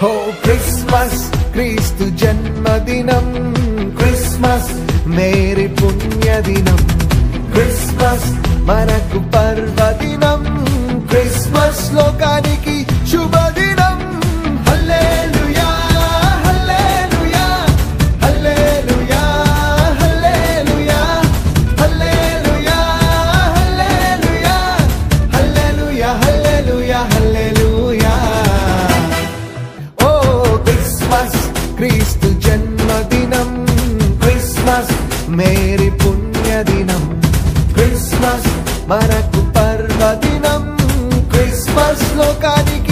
ఓ Christmas క్రీస్తు జన్మదినం, Christmas merry పుణ్యదినం, Christmas మనకు పర్వదినం, క్రిస్మస్ లోకానికి శుభదినం. హల్లెలూయా హల్లెలూయా హల్లెలూయా హల్లెలూయా హల్లెలూయా హల్లెలూయా హల్లెలూయా హల్లెలూయా హల్లెలూయా. ఓ క్రిస్మస్ క్రీస్తు జన్మదినం, క్రిస్మస్ మేరీ పుణ్యదినం, క్రిస్మస్ మనకు పర్వదినం, క్రిస్మస్ లోకానికి